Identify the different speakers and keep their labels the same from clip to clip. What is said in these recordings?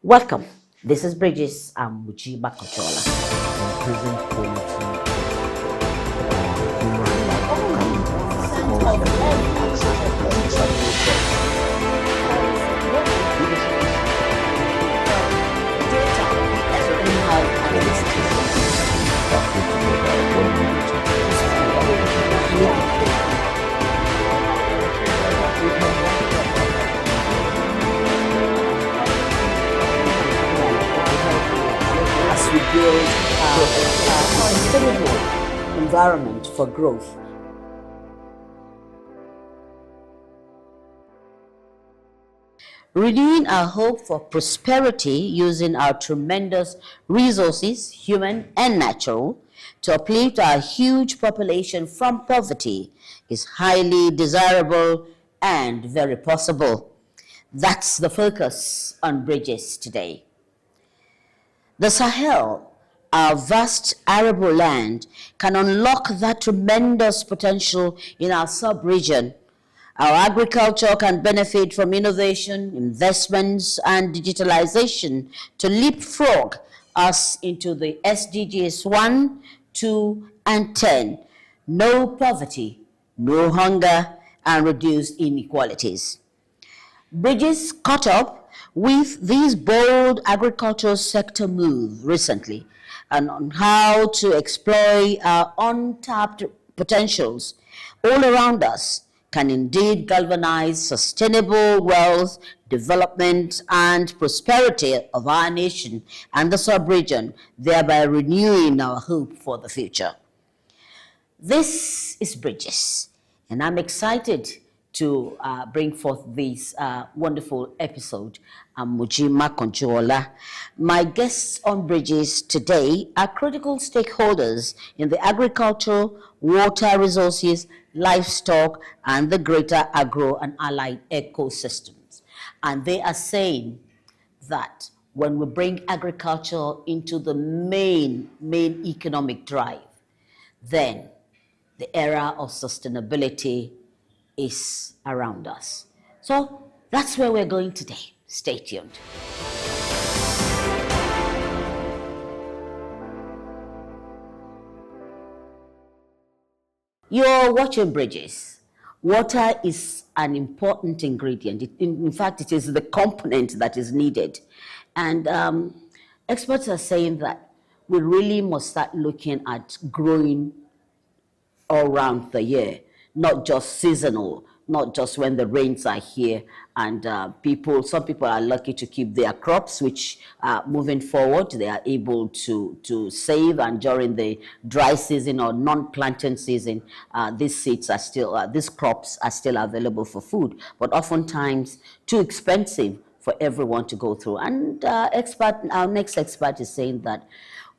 Speaker 1: Welcome. This is Bridges Muji Bakochola.
Speaker 2: Prison quality human
Speaker 1: as we build a sustainable environment for growth. Renewing our hope for prosperity using our tremendous resources, human and natural, to uplift our huge population from poverty is highly desirable and very possible. That's the focus on Bridges today. The Sahel, our vast arable land, can unlock that tremendous potential in our sub-region. Our agriculture can benefit from innovation, investments, and digitalization to leapfrog us into the SDGs 1, 2, and 10. No poverty, no hunger, and reduced inequalities. Bridges caught up with this bold agricultural sector move recently and on how to exploit our untapped potentials all around us can indeed galvanize sustainable wealth, development, and prosperity of our nation and the sub-region, thereby renewing our hope for the future. This is Bridges, and I'm excited to bring forth this wonderful episode. I'm Mujima Konchuola. My guests on Bridges today are critical stakeholders in the agricultural, water resources, livestock, and the greater agro and allied ecosystems. And they are saying that when we bring agriculture into the main economic drive, then the era of sustainability is around us. So that's where we're going today. Stay tuned. You're watching Bridges. Water is an important ingredient. In fact, it is the component that is needed. And experts are saying that we really must start looking at growing all around the year, not just seasonal, not just when the rains are here. And some people are lucky to keep their crops, which moving forward, they are able to save. And during the dry season or non-planting season, these crops are still available for food, but oftentimes too expensive for everyone to go through. And our next expert is saying that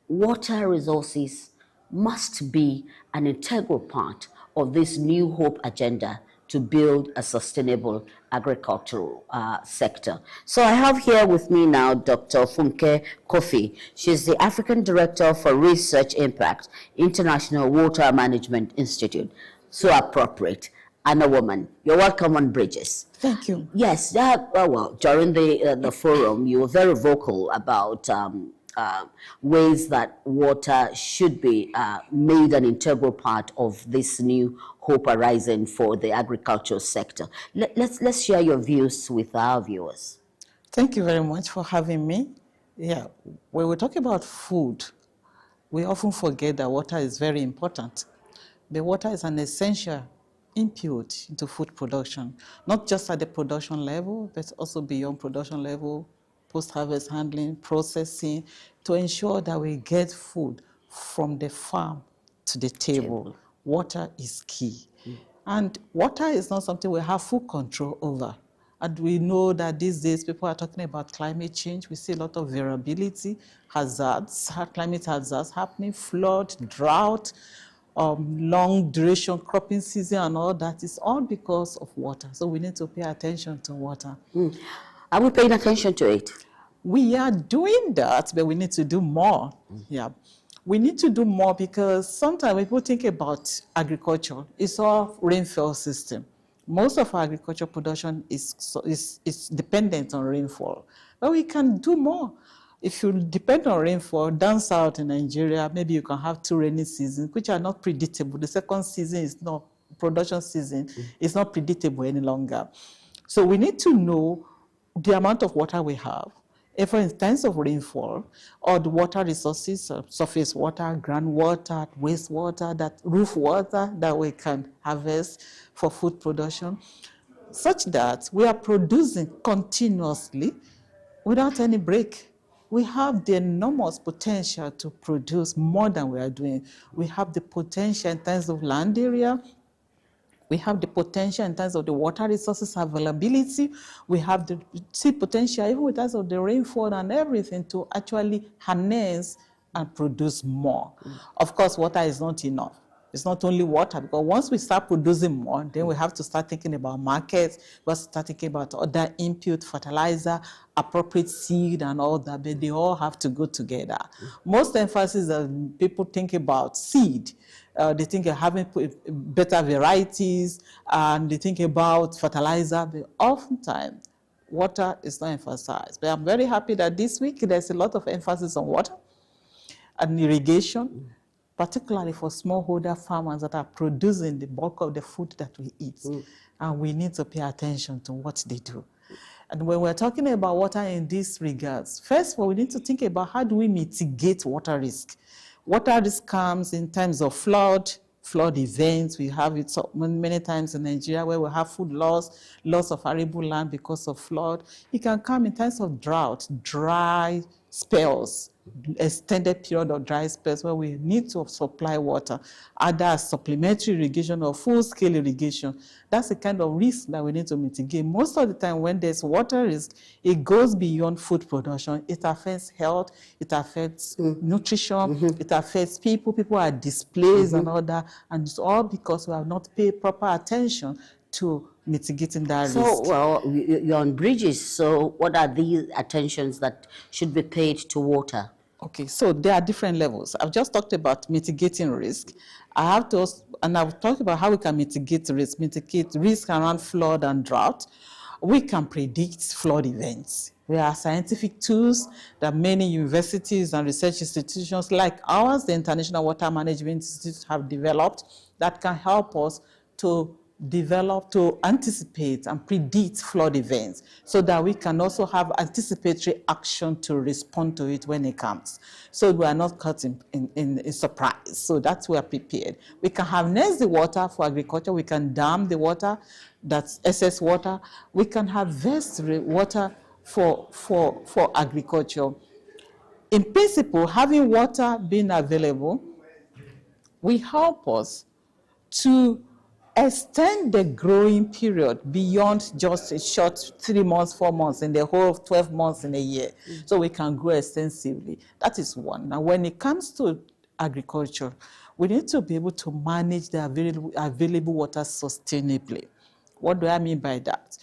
Speaker 1: water resources must be an integral part of this New Hope agenda to build a sustainable agricultural sector. So I have here with me now Dr. Funke Cofie. She's the African Director for Research Impact, International Water Management Institute. So appropriate. And a woman. You're welcome on Bridges.
Speaker 3: Thank you.
Speaker 1: Yes, during the forum, you were very vocal about ways that water should be made an integral part of this new hope arising for the agricultural sector. Let's share your views with our viewers.
Speaker 3: Thank you very much for having me. Yeah, when we talk about food, we often forget that water is very important. The water is an essential input into food production, not just at the production level, but also beyond production level, post-harvest handling, processing, to ensure that we get food from the farm to the table. Water is key. And water is not something we have full control over. And we know that these days people are talking about climate change. We see a lot of variability, hazards, climate hazards happening, flood, drought, long duration cropping season and all that. Is all because of water. So we need to pay attention to water.
Speaker 1: Are we paying attention to it?
Speaker 3: We are doing that, but we need to do more. Yeah, we need to do more because sometimes when people think about agriculture, it's all rainfall system. Most of our agriculture production is dependent on rainfall. But we can do more. If you depend on rainfall, down south in Nigeria, maybe you can have 2 rainy seasons, which are not predictable. The second season is not, production season is not predictable any longer. So we need to know the amount of water we have, if in terms of rainfall, or the water resources, surface water, groundwater, wastewater, that roof water that we can harvest for food production, such that we are producing continuously without any break. We have the enormous potential to produce more than we are doing. We have the potential in terms of land area. We have the potential in terms of the water resources availability. We have the potential even in terms of the rainfall and everything to actually harness and produce more. Of course, water is not enough. It's not only water, because once we start producing more, then we have to start thinking about markets, we have to start thinking about other input, fertilizer, appropriate seed and all that, but they all have to go together. Most emphasis that people think about seed, they think of having better varieties, and they think about fertilizer, but oftentimes water is not emphasized. But I'm very happy that this week there's a lot of emphasis on water and irrigation, particularly for smallholder farmers that are producing the bulk of the food that we eat. And we need to pay attention to what they do. And when we're talking about water in these regards, first of all, we need to think about how do we mitigate water risk. Water risk comes in terms of flood events. We have it so many times in Nigeria where we have food loss of arable land because of flood. It can come in terms of drought, dry spells, extended period of dry spells where we need to supply water, either supplementary irrigation or full-scale irrigation. That's the kind of risk that we need to mitigate. Most of the time when there's water risk, it goes beyond food production. It affects health, it affects nutrition, it affects people. People are displaced and all that, and it's all because we have not paid proper attention to mitigating that risk.
Speaker 1: So, well, you're on bridges, so what are the attentions that should be paid to water?
Speaker 3: Okay, so there are different levels. I've just talked about mitigating risk. I've talked about how we can mitigate risk around flood and drought. We can predict flood events. There are scientific tools that many universities and research institutions like ours, the International Water Management Institute, have developed that can help us to anticipate and predict flood events so that we can also have anticipatory action to respond to it when it comes. So we are not caught in surprise. So that's where we are prepared. We can harness the water for agriculture. We can dam the water, that's excess water. We can harvest water for agriculture. In principle, having water being available will help us to extend the growing period beyond just a short 3 months, 4 months, in the whole of 12 months in a year. So we can grow extensively. That is one. Now, when it comes to agriculture, we need to be able to manage the available water sustainably. What do I mean by that?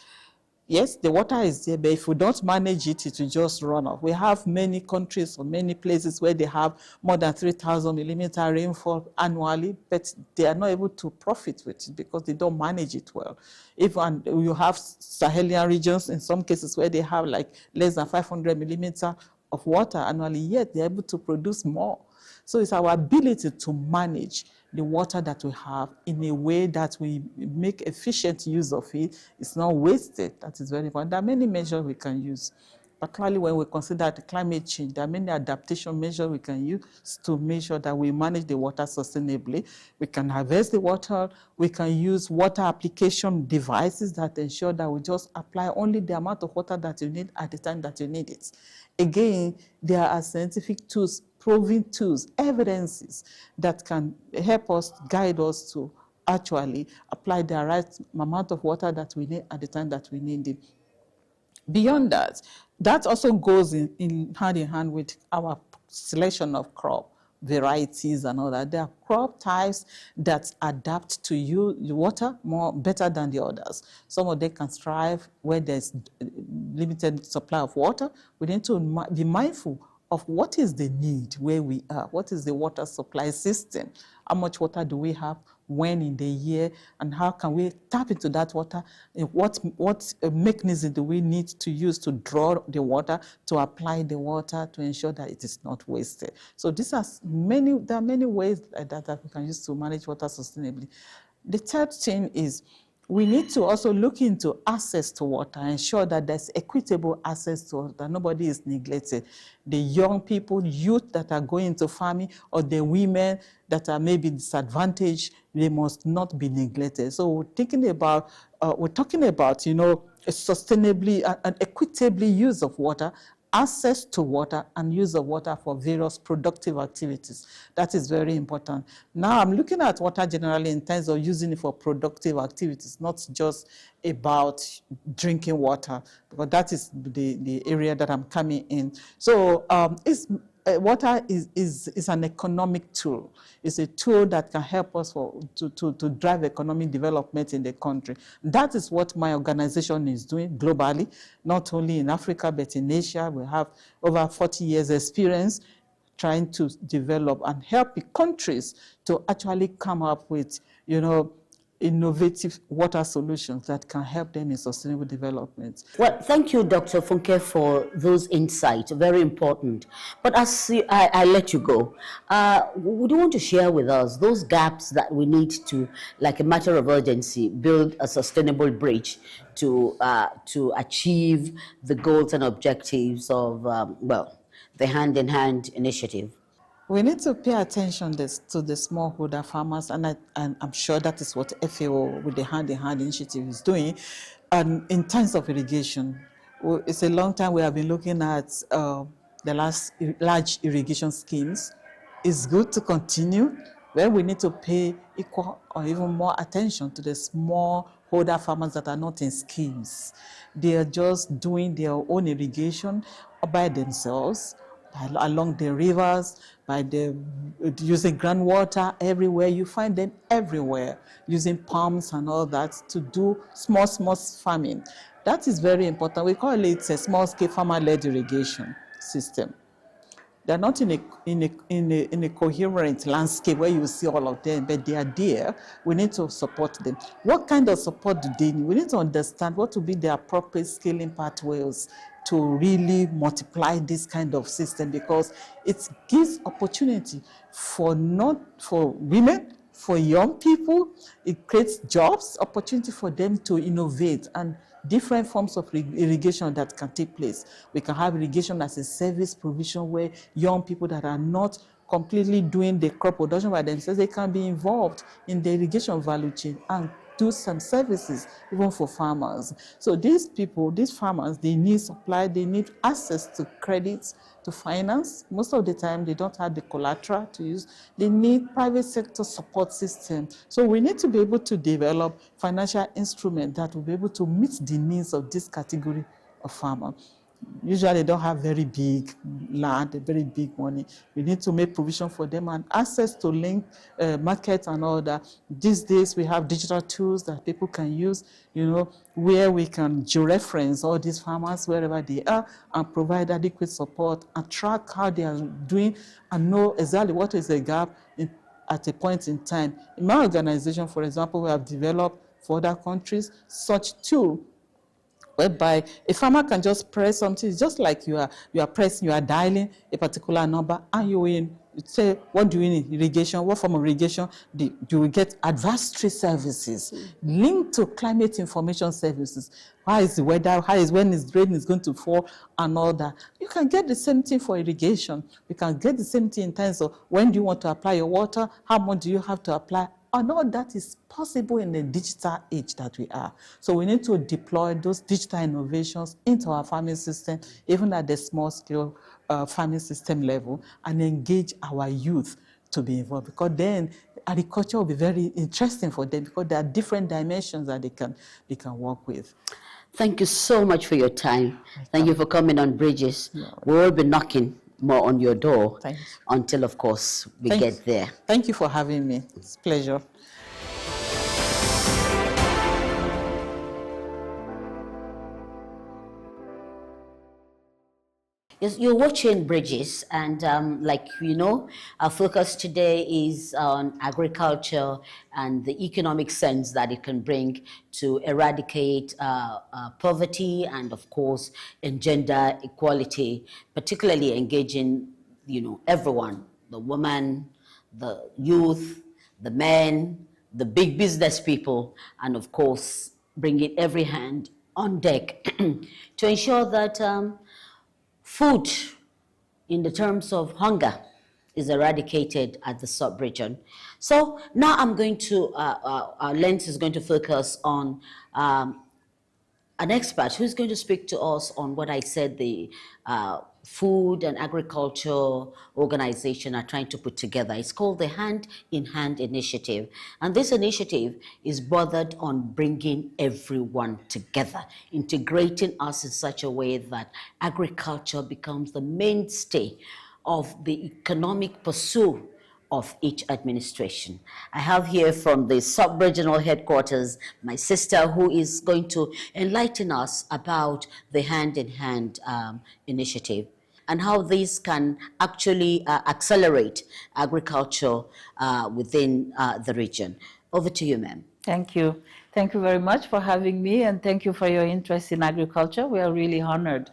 Speaker 3: Yes, the water is there, but if we don't manage it, it will just run off. We have many countries or many places where they have more than 3,000 millimeter rainfall annually, but they are not able to profit with it because they don't manage it well. Even you have Sahelian regions in some cases where they have like less than 500 millimeter of water annually, yet they're able to produce more. So it's our ability to manage the water that we have in a way that we make efficient use of it. It's not wasted. That is very important. There are many measures we can use, particularly when we consider the climate change. There are many adaptation measures we can use to make sure that we manage the water sustainably. We can harvest the water. We can use water application devices that ensure that we just apply only the amount of water that you need at the time that you need it. Again, there are scientific tools, proven tools, evidences that can help us, guide us to actually apply the right amount of water that we need at the time that we need it. Beyond that, that also goes in hand with our selection of crop varieties and all that. There are crop types that adapt to water better than the others. Some of them can thrive where there's limited supply of water. We need to be mindful of what is the need where we are, what is the water supply system, how much water do we have, when in the year, and how can we tap into that water? What mechanism do we need to use to draw the water, to apply the water, to ensure that it is not wasted? So there are many ways that we can use to manage water sustainably. The third thing is we need to also look into access to water, ensure that there's equitable access to water, that nobody is neglected. The young people, youth that are going into farming, or the women that are maybe disadvantaged, they must not be neglected. So we're talking about, a sustainably and equitably use of water, access to water, and use of water for various productive activities. That is very important. Now I'm looking at water generally in terms of using it for productive activities, not just about drinking water, because that is the area that I'm coming in. So water is an economic tool. It's a tool that can help us to drive economic development in the country. That is what my organization is doing globally, not only in Africa, but in Asia. We have over 40 years experience trying to develop and help the countries to actually come up with, innovative water solutions that can help them in sustainable development.
Speaker 1: Well, thank you, Dr. Funke, for those insights. Very important. But as I let you go, would you want to share with us those gaps that we need to, like a matter of urgency, build a sustainable bridge to achieve the goals and objectives of, the hand-in-hand initiative?
Speaker 3: We need to pay attention to the smallholder farmers, and I'm sure that is what FAO with the hand-in-hand initiative is doing. And in terms of irrigation, it's a long time we have been looking at the large irrigation schemes. It's good to continue, where we need to pay equal or even more attention to the smallholder farmers that are not in schemes. They are just doing their own irrigation by themselves, along the rivers, using groundwater everywhere. You find them everywhere, using pumps and all that to do small farming. That is very important. We call it a small-scale farmer-led irrigation system. They're not in a coherent landscape where you see all of them, but they are there. We need to support them. What kind of support do they need? We need to understand what will be the appropriate scaling pathways to really multiply this kind of system, because it gives opportunity for women, for young people. It creates jobs, opportunity for them to innovate, and different forms of irrigation that can take place. We can have irrigation as a service provision, where young people that are not completely doing the crop production by themselves, they can be involved in the irrigation value chain and do some services even for farmers. So these people, these farmers, they need supply, they need access to credits, to finance. Most of the time they don't have the collateral to use. They need private sector support system. So we need to be able to develop financial instruments that will be able to meet the needs of this category of farmer. Usually they don't have very big land, very big money. We need to make provision for them and access to link markets and all that. These days we have digital tools that people can use, where we can georeference all these farmers wherever they are and provide adequate support and track how they are doing and know exactly what is the gap at a point in time. In my organization, for example, we have developed for other countries such tool whereby a farmer can just press something. It's just like you are dialing a particular number, and you say, what do you need? Irrigation, what form of irrigation? You will get advisory services linked to climate information services. How is the weather? When is rain is going to fall and all that? You can get the same thing for irrigation. You can get the same thing in terms of when do you want to apply your water? How much do you have to apply? And all that is possible in the digital age that we are. So we need to deploy those digital innovations into our farming system, even at the small-scale farming system level, and engage our youth to be involved. Because then agriculture will be very interesting for them, because there are different dimensions that they can work with.
Speaker 1: Thank you so much for your time. Thank you for coming on Bridges.
Speaker 3: Yeah.
Speaker 1: We'll be knocking more on your door
Speaker 3: Thank you.
Speaker 1: until, of course, we get there.
Speaker 3: Thank you for having me. It's a pleasure.
Speaker 1: Yes, you're watching Bridges, and like you know, our focus today is on agriculture and the economic sense that it can bring to eradicate poverty and, of course, engender equality, particularly engaging, everyone, the woman, the youth, the men, the big business people, and of course, bringing every hand on deck to ensure that food, in the terms of hunger, is eradicated at the sub-region. So now our lens is going to focus on an expert who's going to speak to us on what I said the Food and Agriculture Organization are trying to put together. It's called the Hand in Hand Initiative. And this initiative is bothered on bringing everyone together, integrating us in such a way that agriculture becomes the mainstay of the economic pursuit of each administration. I have here from the sub-regional headquarters my sister who is going to enlighten us about the hand-in-hand initiative and how this can actually accelerate agriculture within the region. Over to you, ma'am.
Speaker 4: Thank you. Thank you very much for having me, and thank you for your interest in agriculture. We are really honored.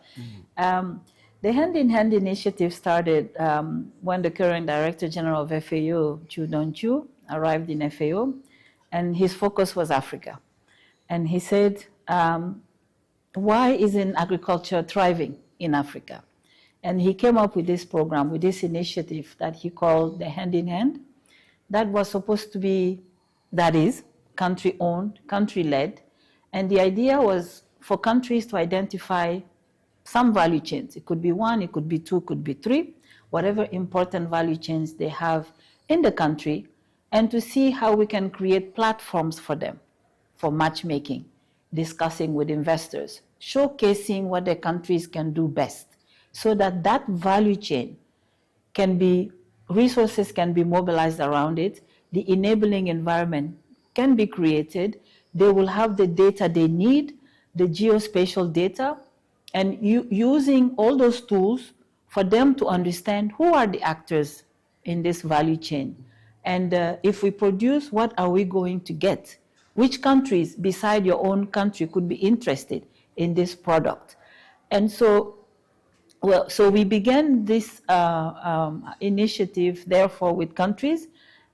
Speaker 4: The Hand in Hand initiative started when the current Director General of FAO, Chu Don-Chu, arrived in FAO, and his focus was Africa. And he said, why isn't agriculture thriving in Africa? And he came up with this program, with this initiative that he called the Hand in Hand, that was supposed to be, that is, country-owned, country-led. And the idea was for countries to identify some value chains. It could be one, it could be two, it could be three, whatever important value chains they have in the country, and to see how we can create platforms for them, for matchmaking, discussing with investors, showcasing what their countries can do best, so that that value chain can be, resources can be mobilized around it, the enabling environment can be created, they will have the data they need, the geospatial data, and using all those tools for them to understand who are the actors in this value chain. And if we produce, what are we going to get? Which countries beside your own country could be interested in this product? And so, so we began this initiative, therefore, with countries,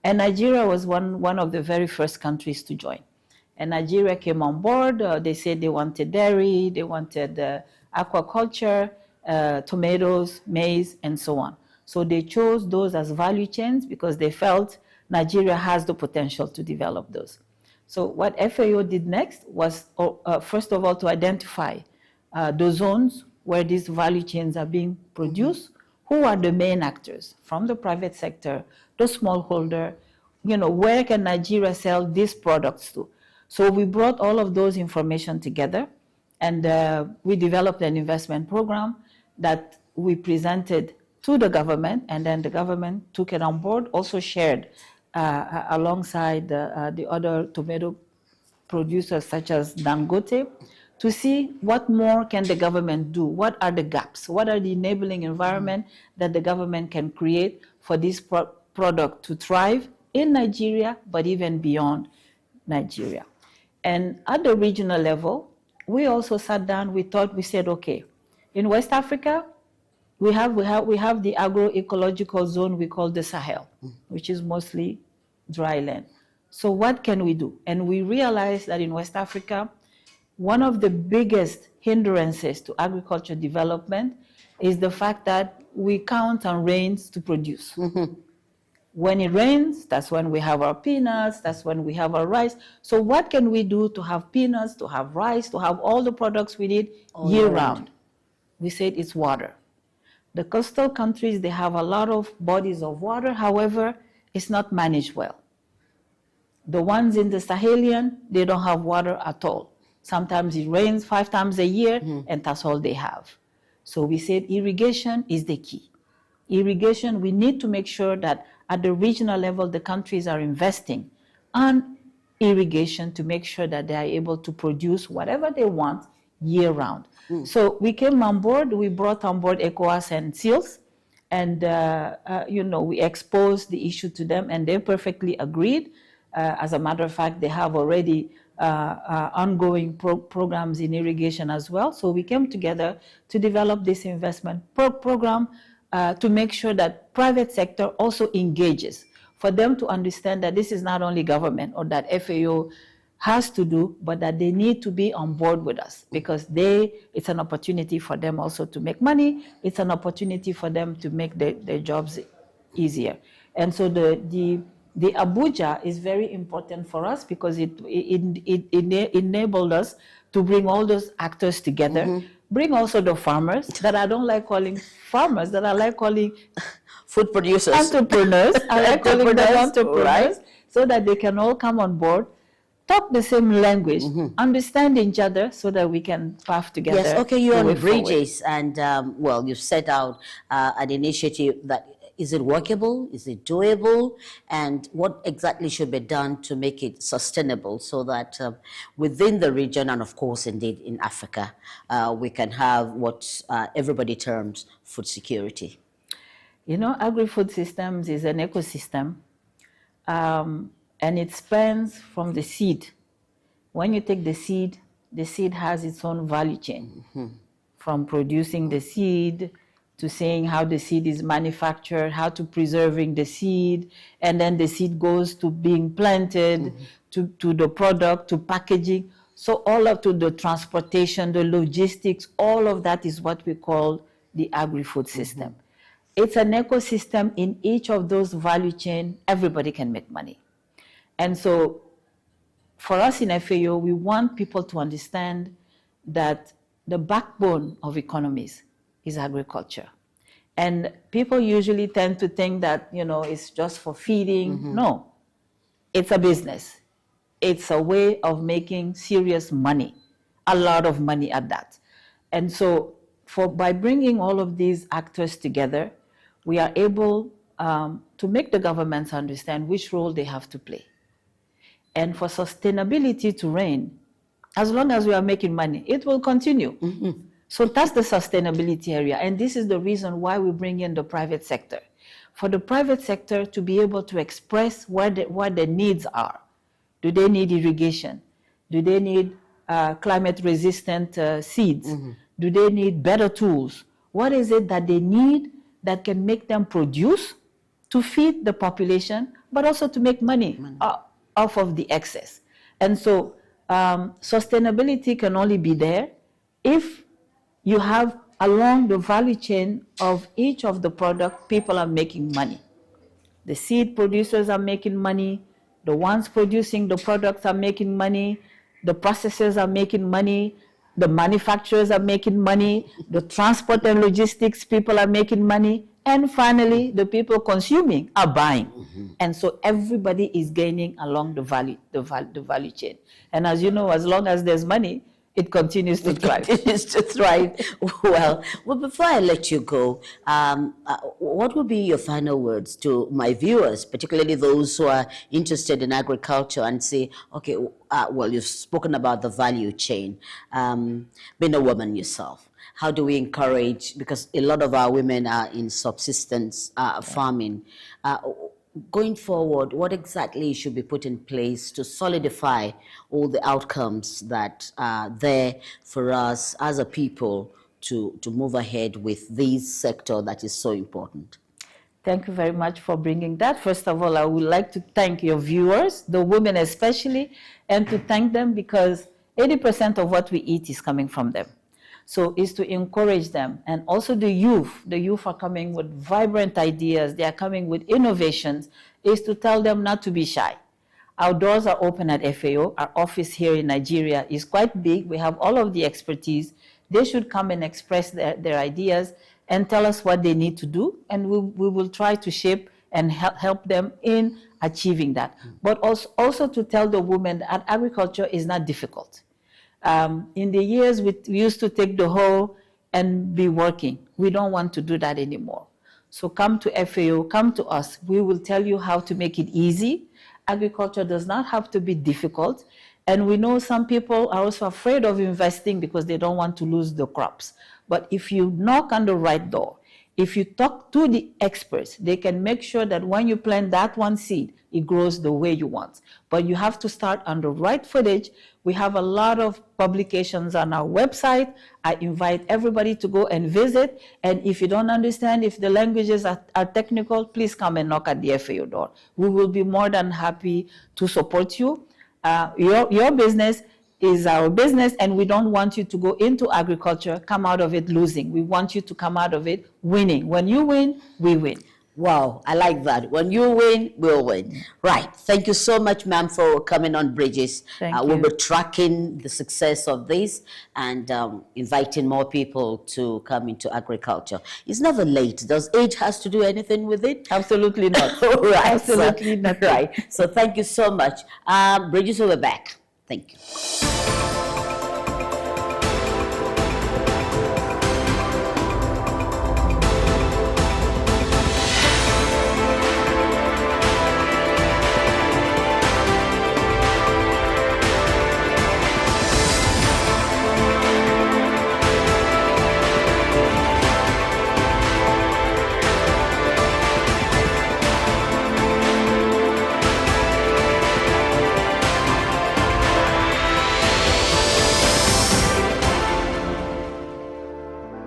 Speaker 4: and Nigeria was one of the very first countries to join. And Nigeria came on board. They said they wanted dairy, they wanted aquaculture, tomatoes, maize, and so on. So they chose those as value chains because they felt Nigeria has the potential to develop those. So what FAO did next was, first of all, to identify the zones where these value chains are being produced, who are the main actors from the private sector, the smallholder, where can Nigeria sell these products to? So we brought all of those information together, and we developed an investment program that we presented to the government, and then the government took it on board, also shared alongside the other tomato producers such as Dangote, to see what more can the government do, what are the gaps, what are the enabling environment that the government can create for this product to thrive in Nigeria, but even beyond Nigeria. And at the regional level, we also sat down, we said, okay, in West Africa, we have the agroecological zone we call the Sahel, which is mostly dry land. So what can we do? And we realized that in West Africa, one of the biggest hindrances to agriculture development is the fact that we count on rains to produce. When it rains, that's when we have our peanuts, that's when we have our rice. So what can we do to have peanuts, to have rice, to have all the products we need year round? We said it's water. The coastal countries, they have a lot of bodies of water, however, it's not managed well. The ones in the Sahelian, they don't have water at all. Sometimes it rains 5 times a year, and that's all they have. So we said irrigation is the key. Irrigation, we need to make sure that at the regional level, the countries are investing on irrigation to make sure that they are able to produce whatever they want year round. So we came on board, we brought on board ECOWAS and SEALs, and we exposed the issue to them, and they perfectly agreed. As a matter of fact, they have already ongoing programs in irrigation as well. So we came together to develop this investment program to make sure that private sector also engages, for them to understand that this is not only government or that FAO has to do, but that they need to be on board with us, because it's an opportunity for them also to make money. It's an opportunity for them to make their jobs easier. And so the Abuja is very important for us, because it enabled us to bring all those actors together, bring also the farmers that I don't like calling farmers, that I like calling
Speaker 1: food producers,
Speaker 4: entrepreneurs. I like calling them entrepreneurs,
Speaker 1: right?
Speaker 4: So that they can all come on board, talk the same language, understand each other, so that we can path together.
Speaker 1: Yes, okay, you're
Speaker 4: the
Speaker 1: on
Speaker 4: way forward.
Speaker 1: bridges, and you've set out an initiative that, is it workable? Is it doable? And what exactly should be done to make it sustainable, so that within the region, and of course, indeed, in Africa, we can have what everybody terms food security?
Speaker 4: Agri-food systems is an ecosystem, and it spans from the seed. When you take the seed has its own value chain, from producing the seed to saying how the seed is manufactured, how to preserving the seed, and then the seed goes to being planted, to the product, to packaging. So all up to the transportation, the logistics, all of that is what we call the agri-food system. It's an ecosystem. In each of those value chain, everybody can make money. And so for us in FAO, we want people to understand that the backbone of economies is agriculture. And people usually tend to think that, it's just for feeding. No, it's a business. It's a way of making serious money, a lot of money at that. And so by bringing all of these actors together, we are able to make the governments understand which role they have to play. And for sustainability to reign, as long as we are making money, it will continue. So that's the sustainability area. And this is the reason why we bring in the private sector. For the private sector to be able to express what the needs are. Do they need irrigation? Do they need climate-resistant seeds? Do they need better tools? What is it that they need that can make them produce to feed the population, but also to make money off of the excess? And so sustainability can only be there if you have along the value chain of each of the product, people are making money. The seed producers are making money, the ones producing the products are making money, the processors are making money, the manufacturers are making money, the transport and logistics people are making money, and finally, the people consuming are buying. And so everybody is gaining along the value chain. And as you know, as long as there's money, it continues to thrive.
Speaker 1: It continues to thrive. Well, before I let you go, what would be your final words to my viewers, particularly those who are interested in agriculture and say, okay, you've spoken about the value chain, being a woman yourself. How do we encourage, because a lot of our women are in subsistence farming. Going forward, what exactly should be put in place to solidify all the outcomes that are there for us as a people to move ahead with this sector that is so important?
Speaker 4: Thank you very much for bringing that. First of all, I would like to thank your viewers, the women especially, and to thank them because 80% of what we eat is coming from them. So it's to encourage them. And also the youth are coming with vibrant ideas. They are coming with innovations. Is to tell them not to be shy. Our doors are open at FAO. Our office here in Nigeria is quite big. We have all of the expertise. They should come and express their ideas and tell us what they need to do. And we will try to shape and help them in achieving that. But also to tell the women that agriculture is not difficult. In the years we used to take the hoe and be working. We don't want to do that anymore. So come to FAO, come to us. We will tell you how to make it easy. Agriculture does not have to be difficult. And we know some people are also afraid of investing because they don't want to lose the crops. But if you knock on the right door, if you talk to the experts, they can make sure that when you plant that one seed, it grows the way you want. But you have to start on the right footage. We have a lot of publications on our website. I invite everybody to go and visit. And if you don't understand, if the languages are technical, please come and knock at the FAO door. We will be more than happy to support you. Your business is our business, and we don't want you to go into agriculture, come out of it losing. We want you to come out of it winning. When you win, we win.
Speaker 1: Wow, I like that. When you win, we'll win. Right. Thank you so much, ma'am, for coming on Bridges.
Speaker 4: Thank
Speaker 1: We'll
Speaker 4: you.
Speaker 1: be tracking the success of this and inviting more people to come into agriculture. It's never late. Does age has to do anything with it?
Speaker 4: Absolutely not.
Speaker 1: Right.
Speaker 4: Absolutely
Speaker 1: So,
Speaker 4: not.
Speaker 1: right. So thank you so much. Bridges, we'll be back. Thank you.